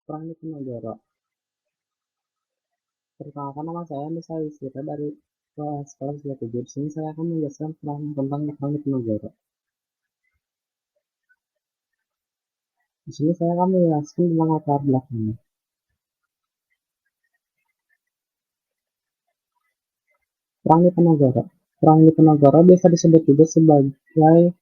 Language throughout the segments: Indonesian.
Perang Diponegoro. Perkenalkan, nama saya Nisa Yusrita dari kelas 27. Di sini saya akan menjelaskan tentang Perang Diponegoro. Di sini saya akan menjelaskan tentang latar belakangnya. Perang Diponegoro. Perang Diponegoro biasa disebut juga sebagai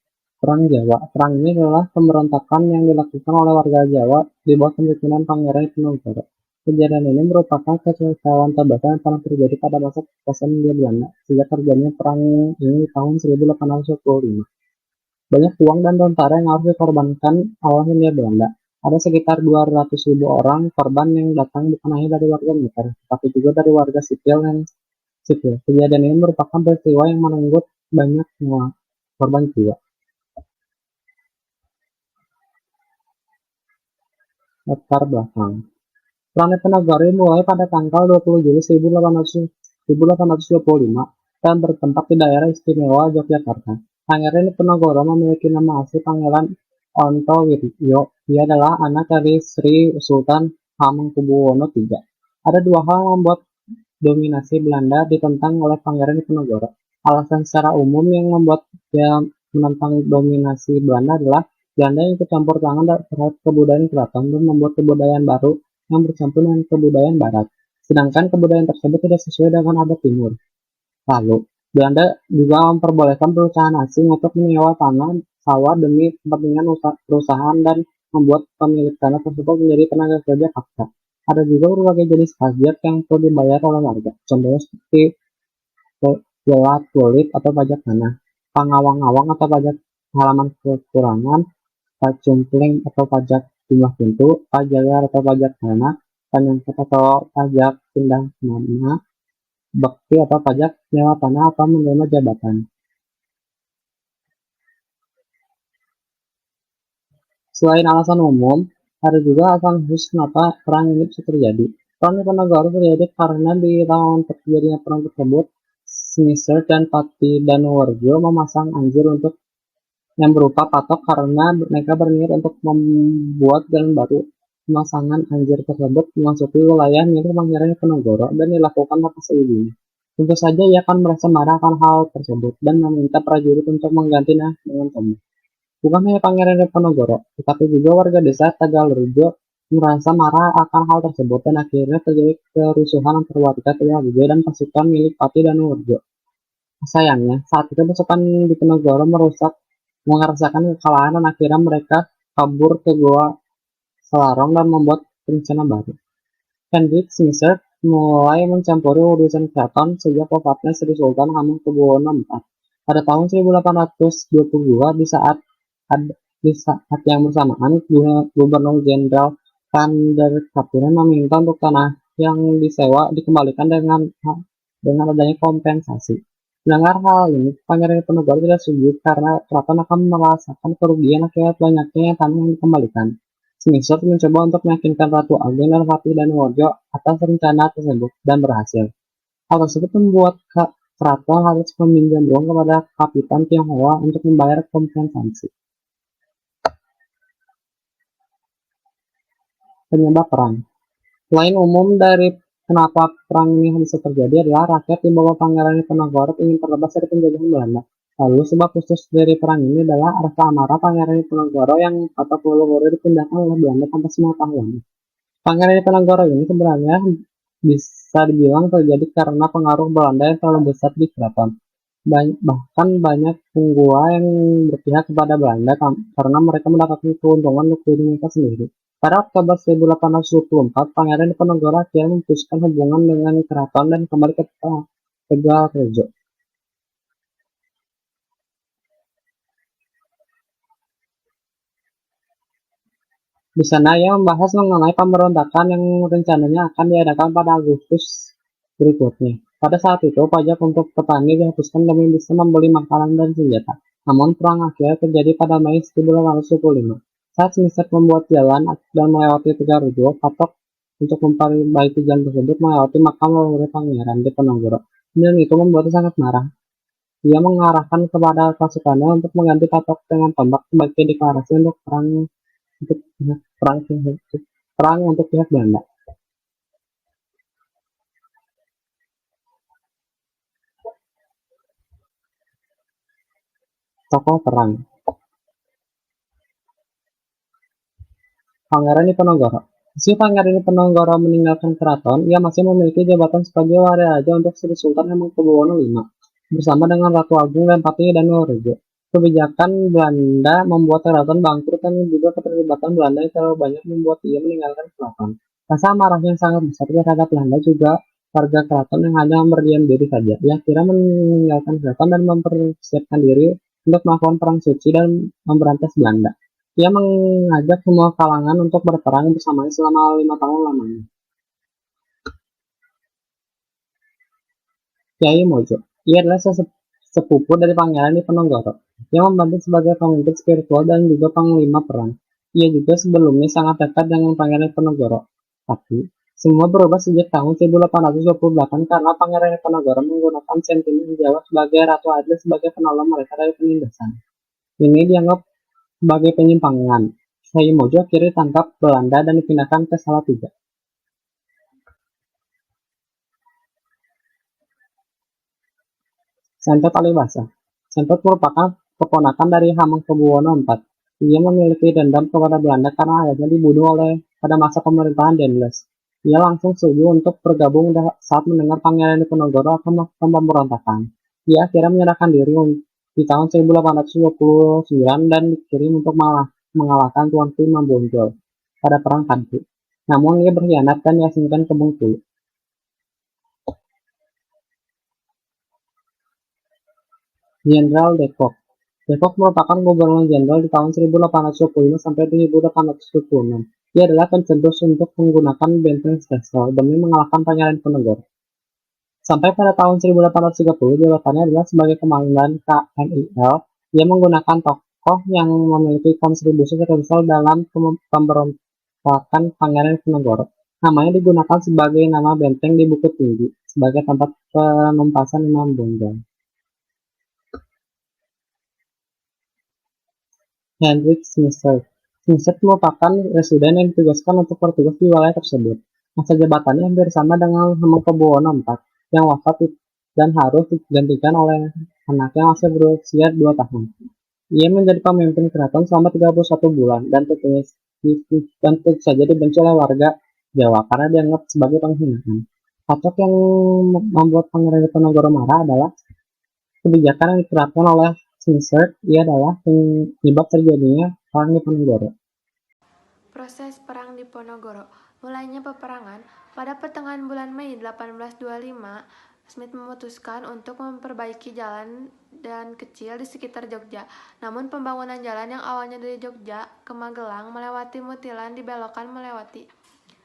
Perang Jawa. Perang ini adalah pemberontakan yang dilakukan oleh warga Jawa di bawah kepemimpinan Pangeran Diponegoro. Kejadian ini merupakan kekacauan terbesar yang pernah terjadi pada masa kekuasaan Hindia Belanda sejak terjadinya perang ini di tahun 1825. Banyak uang dan tentara yang harus dikorbankan oleh Hindia Belanda. Ada sekitar 200.000 orang korban yang datang bukan hanya dari warga militer, tapi juga dari warga sipil. Kejadian ini merupakan peristiwa yang merenggut banyak korban jiwa. Latar belakang. Perang Diponegoro mulai pada tanggal 20 Juli 1825 dan bertempat di daerah istimewa Yogyakarta. Pangeran Diponegoro memiliki nama asli Pangeran Ontowiryo. Dia adalah anak dari Sri Sultan Hamengkubuwono III. Ada dua hal yang membuat dominasi Belanda ditentang oleh Pangeran Diponegoro. Alasan secara umum yang membuat dia menentang dominasi Belanda adalah Belanda yang ikut campur tangan terhadap kebudayaan keraton dan membuat kebudayaan baru yang bercampur dengan kebudayaan barat. Sedangkan kebudayaan tersebut tidak sesuai dengan adat timur. Lalu, Belanda juga memperbolehkan perusahaan asing untuk menyewa tanah sawah demi kepentingan perusahaan dan membuat pemilik tanah tersebut menjadi tenaga kerja paksa. Ada juga berbagai jenis pajak yang perlu dibayar oleh warga, contohnya seperti pelat kulit atau pajak tanah, pangawang-awang atau pajak halaman kekurangan, pacumpling atau pajak jumlah pintu, pajagar atau pajak tanah, panyangkut atau pajak pindah nama, bakti atau pajak nyewa tanah atau menerima jabatan. Selain alasan umum, ada juga alasan khusus kenapa perang ini bisa terjadi. Perang Diponegoro terjadi karena di tahun terjadinya perang tersebut, Smisser dan Pati Danuwarjo memasang anjir untuk yang berupa patok karena mereka berniat untuk membuat jalan baru. Pemasangan anjir tersebut memasuki wilayah milik Pangeran Diponegoro dan dilakukan tanpa seizin. Tentu saja ia akan merasa marah akan hal tersebut dan meminta prajurit untuk menggantinya dengan tombak. Bukan hanya Pangeran Diponegoro, tetapi juga warga desa Tegalrejo merasa marah akan hal tersebut dan akhirnya terjadi kerusuhan antara warga Tegalrejo dan pasukan milik Pati Danuwarjo. Sayangnya, saat itu pasukan Diponegoro merasakan kekalahan dan akhirnya mereka kabur ke Goa Selarong dan membuat rencana baru. Hendrik Smisser mulai mencampuri urusan keraton sejak wafatnya Sri Sultan Hamengkubuwono IV pada tahun 1822. Di saat yang bersamaan, Gubernur Jenderal Kanderkapura meminta untuk tanah yang disewa dikembalikan dengan adanya kompensasi. Mendengar hal ini, Pangeran Diponegoro tidak setuju karena keraton akan merasakan kerugian akibat banyaknya tanah yang dikembalikan. Smisser mencoba untuk meyakinkan Ratu Ageng dan Pati Danuwarjo atas rencana tersebut dan berhasil. Hal tersebut membuat keraton harus meminjam uang kepada Kapitan Tionghoa untuk membayar kompensasi. Penyebab perang. Selain umum dari kenapa perang ini bisa terjadi adalah rakyat di bawah Pangeran Diponegoro ingin terlepas dari penjajahan Belanda. Lalu sebab khusus dari perang ini adalah rasa amarah Pangeran Diponegoro yang kata Pulau dipindahkan oleh Belanda tanpa pengetahuan. Pangeran Diponegoro ini sebenarnya bisa dibilang terjadi karena pengaruh Belanda yang terlalu besar di keraton. Bahkan banyak penggua yang berpihak kepada Belanda karena mereka mendapatkan keuntungan untuk diri mereka sendiri. Pada Oktober 1824, Pangeran Diponegoro akhirnya memutuskan hubungan dengan keraton dan kembali ke Tegalrejo. Di sana ia membahas mengenai pemberontakan yang rencananya akan diadakan pada Agustus berikutnya. Pada saat itu, pajak untuk petani dihapuskan demi bisa membeli makanan dan senjata. Namun, perang akhirnya terjadi pada Mei 1825. Saat Smisser membuat jalan dan melewati Tegalrejo, patok untuk memperbaiki jalan tersebut melewati makam leluhur Pangeran Diponegoro. Dan itu membuatnya sangat marah. Dia mengarahkan kepada pasukannya untuk mengganti patok dengan tombak sebagai deklarasi untuk perang perang untuk pihak Belanda. Tokoh perang: Pangeran Diponegoro. Meski Pangeran Diponegoro meninggalkan keraton, ia masih memiliki jabatan sebagai Wali-Raja untuk Sri Sultan Hamengkubuwono V, bersama dengan Ratu Agung dan Patih Danurejo. Kebijakan Belanda membuat keraton bangkrut dan juga keterlibatan Belanda yang terlalu banyak membuat ia meninggalkan keraton. Rasa amarahnya yang sangat besar terhadap Belanda juga warga keraton yang hanya berdiam diri saja. Ia akhirnya meninggalkan keraton dan mempersiapkan diri untuk melakukan perang suci dan memberantas Belanda. Ia mengajak semua kalangan untuk berperang bersamanya selama 5 tahun lamanya. Kyai Mojo. Ia adalah sepupu dari Pangeran Diponegoro yang membantu sebagai pemimpin spiritual dan juga panglima perang. Ia juga sebelumnya sangat dekat dengan Pangeran Diponegoro. Tapi, semua berubah sejak tahun 1828 karena Pangeran Diponegoro menggunakan sentimen Jawa sebagai Ratu Adil sebagai penolong mereka dari penindasan. Ini dianggap sebagai penyimpangan. Kyai Mojo akhirnya ditangkap Belanda dan dipindahkan ke Salatiga. Sentot Alibasa. Sentot merupakan keponakan dari Hamengkubuwono IV. Ia memiliki dendam kepada Belanda karena ayahnya dibunuh pada masa pemerintahan Dendles. Ia langsung setuju untuk bergabung saat mendengar Pangeran Diponegoro akan melakukan pemberontakan. Ia akhirnya menyerahkan diri di tahun 1829 dan dikirim untuk mengalahkan Tuanku Imam Bonjol pada Perang Kanti. Namun ia berkhianat dan diasingkan ke Bengkulu. Jenderal Depok. Depok merupakan gubernur jenderal di tahun 1825 sampai 1826. Ia adalah pencetus untuk menggunakan benteng Stelsel demi mengalahkan Pangeran Diponegoro. Sampai pada tahun 1830, jabatannya adalah sebagai komandan KNIL. Ia menggunakan tokoh yang memiliki kontribusi terbesar dalam pemberontakan Pangeran Diponegoro. Namanya digunakan sebagai nama benteng di Bukit Tinggi, sebagai tempat penumpasan Imam Bonjol. Hendrik Smyslov. Smyslov merupakan residen yang ditugaskan untuk bertugas di wilayah tersebut. Masa jabatannya hampir sama dengan Hamengkubuwono IV yang wafat dan harus digantikan oleh anaknya yang masih berusia 2 tahun. Ia menjadi pemimpin keraton selama 31 bulan dan tentu saja dibenci oleh warga Jawa karena dianggap sebagai penghinaan. Faktor yang membuat Pangeran Diponegoro marah adalah kebijakan yang diterapkan oleh Smyslov. Ia adalah penyebab terjadinya Perang Diponegoro. Proses Perang Diponegoro. Mulainya peperangan pada pertengahan bulan Mei 1825, Smith memutuskan untuk memperbaiki jalan dan kecil di sekitar Jogja. Namun pembangunan jalan yang awalnya dari Jogja ke Magelang melewati Mutilan dibelokkan melewati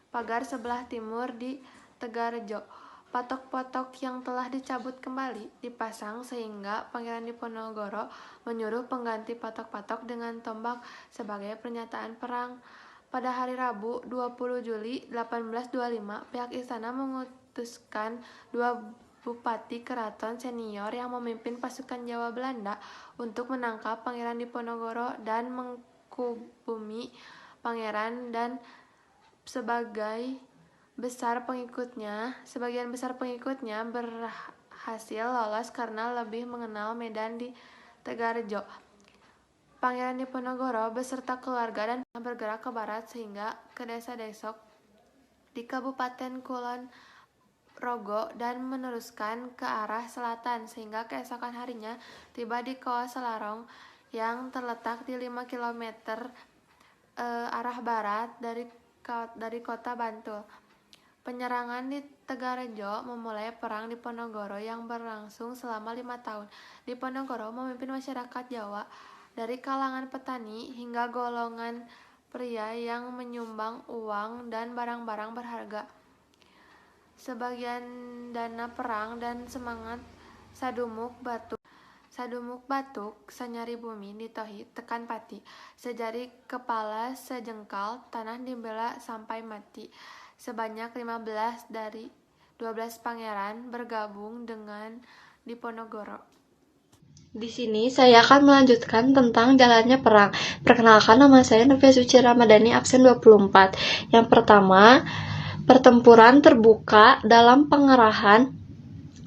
pagar sebelah timur di Tegarejo. Patok-patok yang telah dicabut kembali dipasang sehingga Pangeran Diponegoro menyuruh pengganti patok-patok dengan tombak sebagai pernyataan perang. Pada hari Rabu 20 Juli 1825, pihak istana mengutuskan 2 bupati keraton senior yang memimpin pasukan Jawa Belanda untuk menangkap Pangeran Diponegoro dan mengkubumi pangeran dan sebagian besar pengikutnya berhasil lolos karena lebih mengenal medan di Tegarejo. Pangeran Diponegoro beserta keluarga dan bergerak ke barat sehingga ke desa Desok di Kabupaten Kulon Progo dan meneruskan ke arah selatan sehingga keesokan harinya tiba di Koa Selarong yang terletak di 5 km arah barat dari kota Bantul. Penyerangan di Tegarejo memulai Perang Diponegoro yang berlangsung selama 5 tahun. Diponegoro memimpin masyarakat Jawa dari kalangan petani hingga golongan pria yang menyumbang uang dan barang-barang berharga. Sebagian dana perang dan semangat Sadumuk Batuk Sanyari Bumi ditohi tekan pati. Sejari kepala sejengkal tanah dibela sampai mati. Sebanyak 15 dari 12 pangeran bergabung dengan Diponegoro. Di sini saya akan melanjutkan tentang jalannya perang. Perkenalkan, nama saya Novia Suci Ramadhani, absen 24. Yang pertama, pertempuran terbuka dalam pengerahan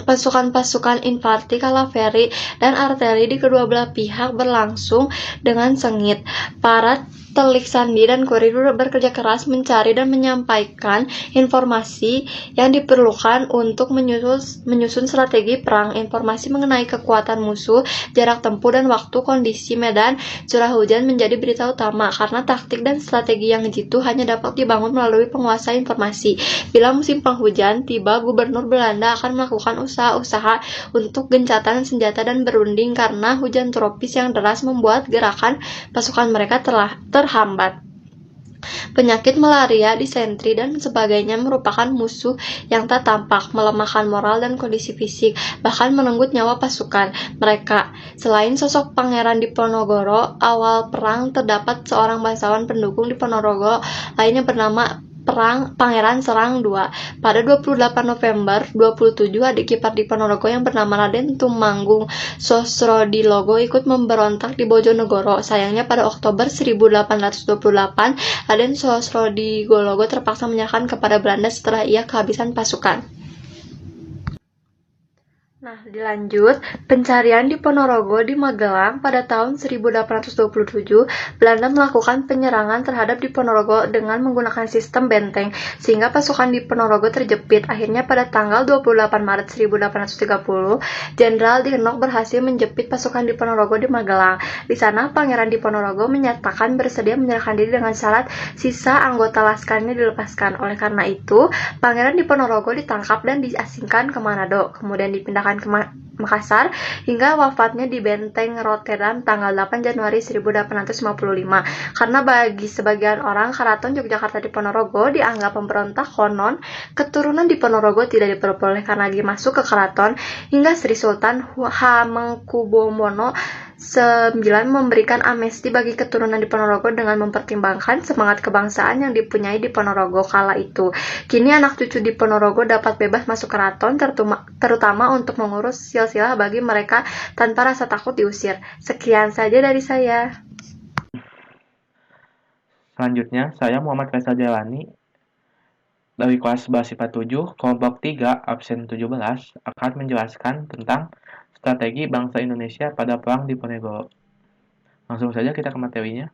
pasukan-pasukan infanteri, kavaleri, dan artileri di kedua belah pihak berlangsung dengan sengit. Para telik sandi dan kurir bekerja keras mencari dan menyampaikan informasi yang diperlukan untuk menyusun strategi perang. Informasi mengenai kekuatan musuh, jarak tempuh, dan waktu, kondisi medan, curah hujan menjadi berita utama, karena taktik dan strategi yang jitu hanya dapat dibangun melalui penguasaan informasi. Bila musim penghujan tiba, gubernur Belanda akan melakukan usaha-usaha untuk gencatan senjata dan berunding karena hujan tropis yang deras membuat gerakan pasukan mereka terhambat. Penyakit malaria, disentri, dan sebagainya merupakan musuh yang tak tampak, melemahkan moral dan kondisi fisik, bahkan merenggut nyawa pasukan mereka. Selain sosok Pangeran Diponegoro, awal perang terdapat seorang bangsawan pendukung Diponegoro lainnya bernama Pangeran Serang II. Pada 28 November 27, adik ipar Diponegoro yang bernama Raden Tumanggung Sosrodilogo ikut memberontak di Bojonegoro. Sayangnya pada Oktober 1828, Raden Sosrodilogo terpaksa menyerahkan kepada Belanda setelah ia kehabisan pasukan. Nah, dilanjut, pencarian di Ponorogo di Magelang pada tahun 1827, Belanda melakukan penyerangan terhadap Diponorogo dengan menggunakan sistem benteng, sehingga pasukan di Ponorogo terjepit. Akhirnya pada tanggal 28 Maret 1830, Jenderal Dirnok berhasil menjepit pasukan di Ponorogo di Magelang. Di sana, Pangeran Diponegoro menyatakan bersedia menyerahkan diri dengan syarat sisa anggota laskarnya dilepaskan. Oleh karena itu, Pangeran Diponegoro ditangkap dan diasingkan ke Manado, kemudian dipindahkan ke Makassar hingga wafatnya di Benteng Rotterdam tanggal 8 Januari 1855. Karena bagi sebagian orang, Keraton Yogyakarta Diponegoro dianggap pemberontak, konon keturunan Diponegoro tidak diperbolehkan lagi masuk ke keraton hingga Sri Sultan Hamengkubuwono IX memberikan amnesti bagi keturunan Diponegoro dengan mempertimbangkan semangat kebangsaan yang dipunyai Diponegoro kala itu. Kini anak cucu Diponegoro dapat bebas masuk keraton, terutama untuk mengurus silsilah bagi mereka tanpa rasa takut diusir. Sekian saja dari saya. Selanjutnya, saya Muhammad Faisal Jalani dari kelas bahasa IPA 7, kelompok 3, absen 17, akan menjelaskan tentang strategi bangsa Indonesia pada Perang Diponegoro. Langsung saja kita ke materinya.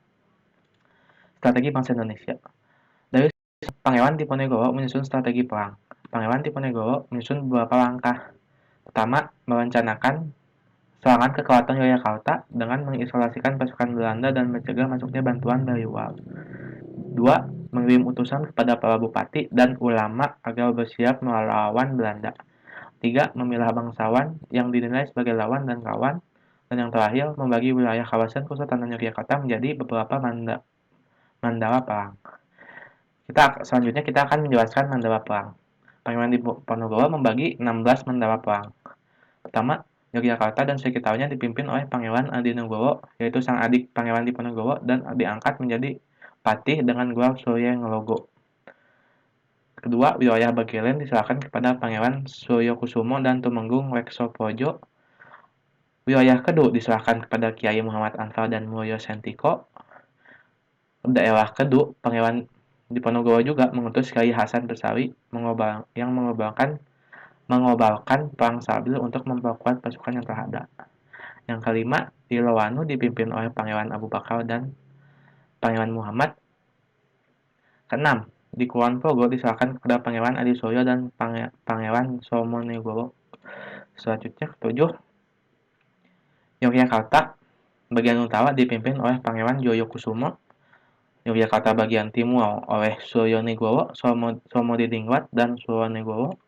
Strategi bangsa Indonesia. Dari Pangeran Diponegoro menyusun strategi perang. Pangeran Diponegoro menyusun beberapa langkah. Pertama, merencanakan serangan ke Keraton Yogyakarta dengan mengisolasikan pasukan Belanda dan mencegah masuknya bantuan dari luar. 2. Mengirim utusan kepada para bupati dan ulama agar bersiap melawan Belanda. 3. Memilah bangsawan yang dinilai sebagai lawan dan kawan. Dan yang terakhir, membagi wilayah kawasan Kesultanan Yogyakarta menjadi beberapa mandala perang. Selanjutnya kita akan menjelaskan mandala perang. Pangeran Diponegoro membagi 16 mandala perang. Pertama, Yogyakarta dan sekitarnya dipimpin oleh Pangeran Adinegoro, yaitu sang adik Pangeran Diponegoro dan diangkat menjadi patih dengan gelar Suryenglogo. Kedua, wilayah Bagelen diserahkan kepada Pangeran Suryokusumo dan Tumenggung Reksoprojo. Wilayah Kedu diserahkan kepada Kiai Muhammad Anfar dan Mulyo Sentiko. Daerah Kedu, Pangeran Diponegoro juga mengutus Kiai Hasan Besawi yang mengobalkan perang sabil untuk memperkuat pasukan yang telah ada. Yang kelima, di Lowanu dipimpin oleh Pangeran Abu Bakar dan Pangeran Muhammad. Keenam, di Kulon Progo diserahkan kepada Pangeran Adisuryo dan Pangeran Somonegoro. Selanjutnya ketujuh, Yogyakarta bagian utara dipimpin oleh Pangeran Joyokusumo. Yogyakarta bagian timur oleh Suryonegoro, Somodidingrat, dan Suronegoro.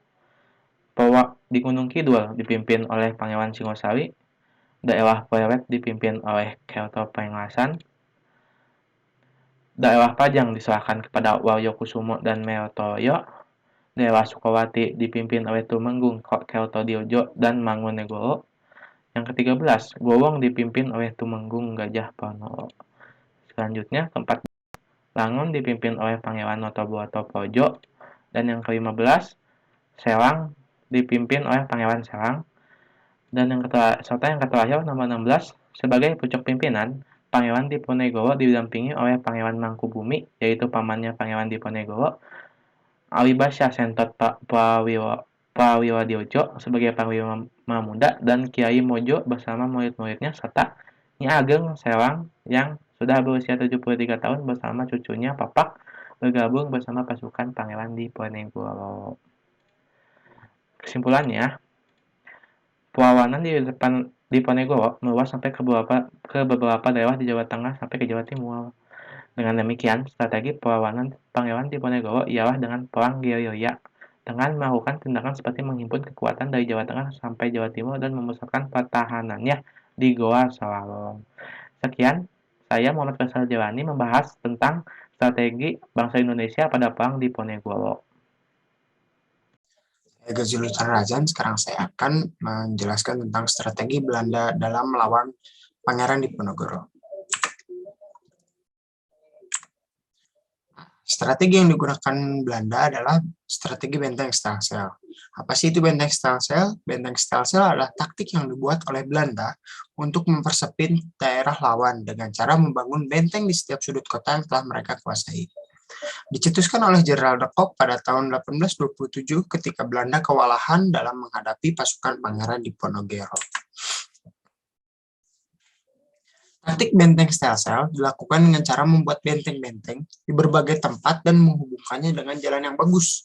Di Gunung Kidul dipimpin oleh Pangeran Singosari. Daerah Pleret dipimpin oleh Kerto Penglasan. Daerah Pajang diserahkan kepada Waryokusumo dan Mertoyo. Daerah Sukawati dipimpin oleh Tumenggung, Kertodirjo, dan Mangunegoro. Yang ke-13, Gowong dipimpin oleh Tumenggung Gajah Panoro. Selanjutnya, keempat, Langun dipimpin oleh Pangeran Notoboto Pojo. Dan yang ke-15, Selang dipimpin oleh Pangeran Selang. Dan serta yang terakhir nomor 16 sebagai pucuk pimpinan, Pangeran Diponegoro didampingi oleh Pangeran Mangkubumi, yaitu pamannya Pangeran Diponegoro, Alibasya Sentot Prawiladiojo sebagai Panglima Muda, dan Kiai Mojo bersama murid-muridnya, serta Nyi Ageng Serang yang sudah berusia 73 tahun bersama cucunya Papak bergabung bersama pasukan Pangeran Diponegoro. Kesimpulannya, perlawanan di depan Diponegoro meluas sampai ke beberapa daerah di Jawa Tengah sampai ke Jawa Timur. Dengan demikian, strategi perlawanan Pangeran Diponegoro ialah dengan perang gerilya, dengan melakukan tindakan seperti menghimpun kekuatan dari Jawa Tengah sampai Jawa Timur dan memusatkan pertahanannya di Goa Sawarong. Sekian, saya Muhammad Faisal Jalani membahas tentang strategi bangsa Indonesia pada perang Diponegoro. Saya Gazilul Razan, sekarang saya akan menjelaskan tentang strategi Belanda dalam melawan Pangeran Diponegoro. Strategi yang digunakan Belanda adalah strategi benteng Stelsel. Apa sih itu benteng Stelsel? Benteng Stelsel adalah taktik yang dibuat oleh Belanda untuk mempersempit daerah lawan dengan cara membangun benteng di setiap sudut kota yang telah mereka kuasai. Dicetuskan oleh Jenderal de Kock pada tahun 1827 ketika Belanda kewalahan dalam menghadapi pasukan Pangeran Diponegoro. Taktik benteng Stelsel dilakukan dengan cara membuat benteng-benteng di berbagai tempat dan menghubungkannya dengan jalan yang bagus.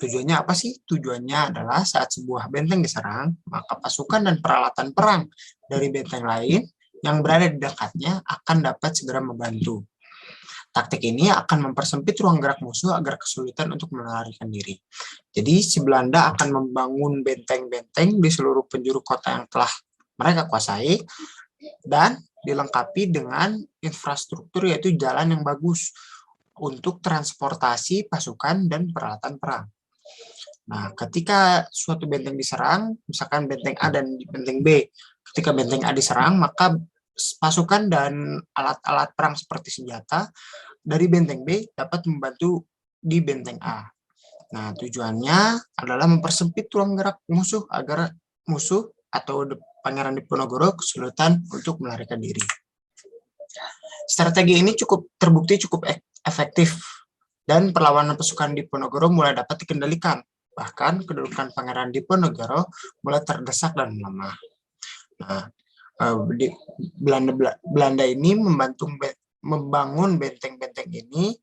Tujuannya apa sih? Tujuannya adalah saat sebuah benteng diserang, maka pasukan dan peralatan perang dari benteng lain yang berada di dekatnya akan dapat segera membantu. Taktik ini akan mempersempit ruang gerak musuh agar kesulitan untuk melarikan diri. Jadi si Belanda akan membangun benteng-benteng di seluruh penjuru kota yang telah mereka kuasai dan dilengkapi dengan infrastruktur yaitu jalan yang bagus untuk transportasi pasukan dan peralatan perang. Nah, ketika suatu benteng diserang, misalkan benteng A dan benteng B, ketika benteng A diserang, maka pasukan dan alat-alat perang seperti senjata dari benteng B dapat membantu di benteng A. Nah, tujuannya adalah mempersempit ruang gerak musuh agar musuh atau Pangeran Diponegoro kesulitan untuk melarikan diri. Strategi ini terbukti cukup efektif dan perlawanan pasukan Diponegoro mulai dapat dikendalikan. Bahkan kedudukan Pangeran Diponegoro mulai terdesak dan melemah. Nah, Belanda ini membangun benteng-benteng ini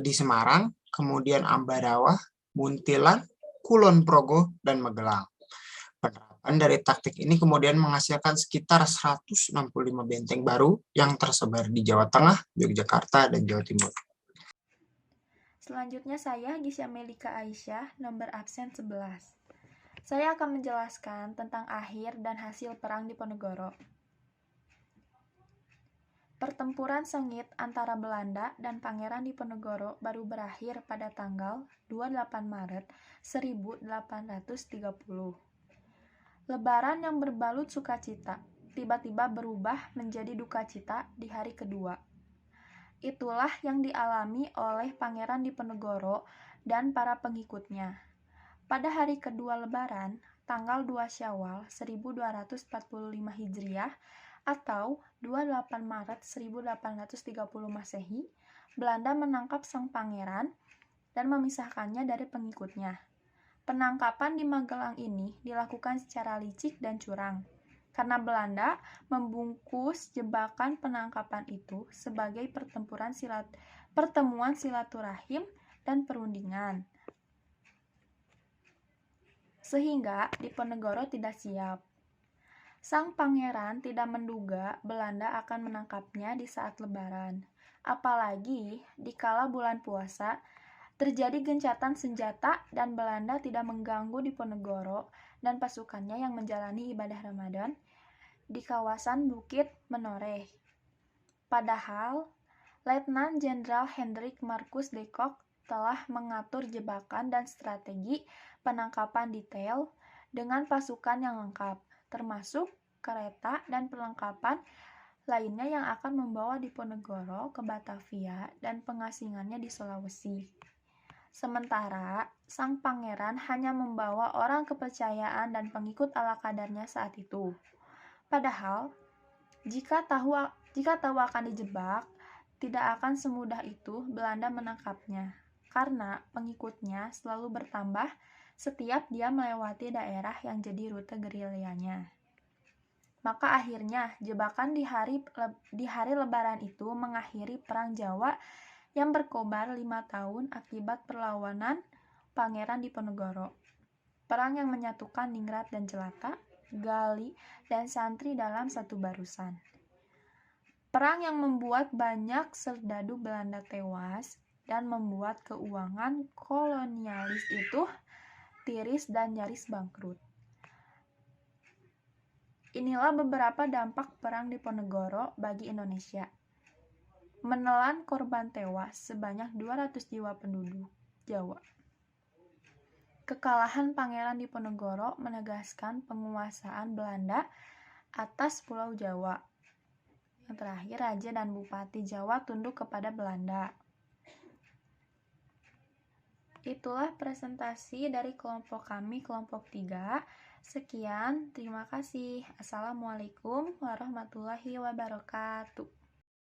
di Semarang, kemudian Ambarawa, Muntilan, Kulon Progo, dan Magelang. Penerapan dari taktik ini kemudian menghasilkan sekitar 165 benteng baru yang tersebar di Jawa Tengah, Yogyakarta, dan Jawa Timur. Selanjutnya saya Gisya Melika Aisyah, nomor absen 11. Saya akan menjelaskan tentang akhir dan hasil perang Diponegoro. Pertempuran sengit antara Belanda dan Pangeran Diponegoro baru berakhir pada tanggal 28 Maret 1830. Lebaran yang berbalut sukacita tiba-tiba berubah menjadi duka cita di hari kedua. Itulah yang dialami oleh Pangeran Diponegoro dan para pengikutnya. Pada hari kedua Lebaran, tanggal 2 Syawal 1245 Hijriah atau 28 Maret 1830 Masehi, Belanda menangkap sang pangeran dan memisahkannya dari pengikutnya. Penangkapan di Magelang ini dilakukan secara licik dan curang, karena Belanda membungkus jebakan penangkapan itu sebagai pertemuan silaturahim dan perundingan. Sehingga Diponegoro tidak siap. Sang pangeran tidak menduga Belanda akan menangkapnya di saat Lebaran. Apalagi dikala bulan puasa, terjadi gencatan senjata dan Belanda tidak mengganggu Diponegoro dan pasukannya yang menjalani ibadah Ramadan di kawasan Bukit Menoreh. Padahal, Letnan Jenderal Hendrik Marcus de Kock telah mengatur jebakan dan strategi penangkapan detail dengan pasukan yang lengkap, termasuk kereta dan perlengkapan lainnya yang akan membawa Diponegoro ke Batavia dan pengasingannya di Sulawesi. Sementara sang pangeran hanya membawa orang kepercayaan dan pengikut ala kadarnya saat itu. Padahal, jika tahu akan dijebak, tidak akan semudah itu Belanda menangkapnya, karena pengikutnya selalu bertambah setiap dia melewati daerah yang jadi rute gerilyanya. Maka akhirnya jebakan di hari Lebaran itu mengakhiri Perang Jawa yang berkobar 5 tahun akibat perlawanan Pangeran Diponegoro. Perang yang menyatukan Ningrat dan Jelata, Gali, dan Santri dalam satu barisan. Perang yang membuat banyak serdadu Belanda tewas dan membuat keuangan kolonialis itu tiris dan nyaris bangkrut. Inilah beberapa dampak Perang Diponegoro bagi Indonesia. Menelan korban tewas sebanyak 200 jiwa penduduk Jawa. Kekalahan Pangeran Diponegoro menegaskan penguasaan Belanda atas Pulau Jawa. Yang terakhir, Raja dan Bupati Jawa tunduk kepada Belanda. Itulah presentasi dari kelompok kami, kelompok 3. Sekian, terima kasih. Assalamualaikum warahmatullahi wabarakatuh.